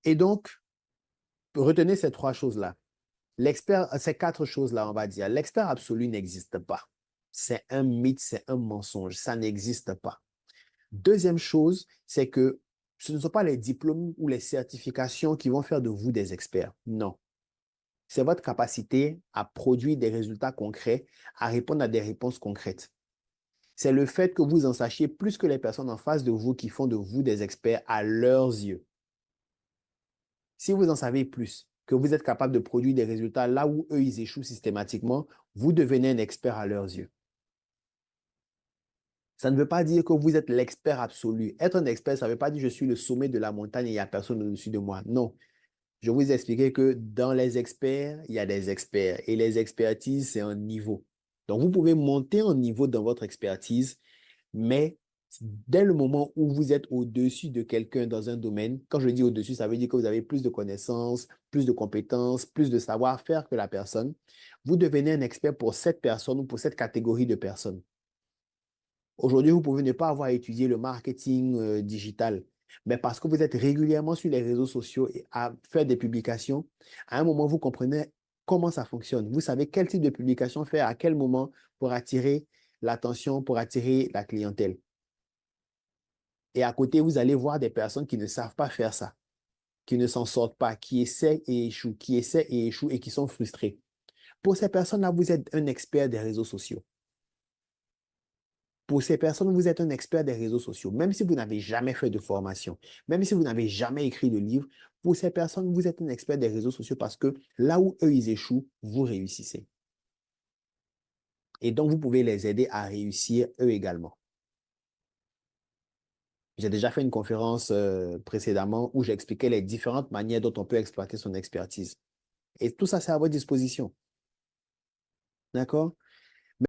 Et donc, retenez ces trois choses-là. L'expert, ces quatre choses-là, on va dire. L'expert absolu n'existe pas. C'est un mythe, c'est un mensonge. Ça n'existe pas. Deuxième chose, c'est que ce ne sont pas les diplômes ou les certifications qui vont faire de vous des experts. Non. C'est votre capacité à produire des résultats concrets, à répondre à des réponses concrètes. C'est le fait que vous en sachiez plus que les personnes en face de vous qui font de vous des experts à leurs yeux. Si vous en savez plus, que vous êtes capable de produire des résultats là où eux, ils échouent systématiquement, vous devenez un expert à leurs yeux. Ça ne veut pas dire que vous êtes l'expert absolu. Être un expert, ça ne veut pas dire que je suis le sommet de la montagne et il n'y a personne au-dessus de moi. Non. Je vous ai expliqué que dans les experts, il y a des experts et les expertises, c'est un niveau. Donc, vous pouvez monter en niveau dans votre expertise, mais dès le moment où vous êtes au-dessus de quelqu'un dans un domaine, quand je dis au-dessus, ça veut dire que vous avez plus de connaissances, plus de compétences, plus de savoir-faire que la personne. Vous devenez un expert pour cette personne ou pour cette catégorie de personnes. Aujourd'hui, vous pouvez ne pas avoir étudié le marketing digital, mais parce que vous êtes régulièrement sur les réseaux sociaux et à faire des publications, à un moment, vous comprenez comment ça fonctionne. Vous savez quel type de publication faire à quel moment pour attirer l'attention, pour attirer la clientèle. Et à côté, vous allez voir des personnes qui ne savent pas faire ça, qui ne s'en sortent pas, qui essaient et échouent, qui essaient et échouent et qui sont frustrés. Pour ces personnes-là, vous êtes un expert des réseaux sociaux. Pour ces personnes, vous êtes un expert des réseaux sociaux, même si vous n'avez jamais fait de formation, même si vous n'avez jamais écrit de livre. Pour ces personnes, vous êtes un expert des réseaux sociaux parce que là où eux, ils échouent, vous réussissez. Et donc, vous pouvez les aider à réussir eux également. J'ai déjà fait une conférence précédemment où j'expliquais les différentes manières dont on peut exploiter son expertise. Et tout ça, c'est à votre disposition. D'accord?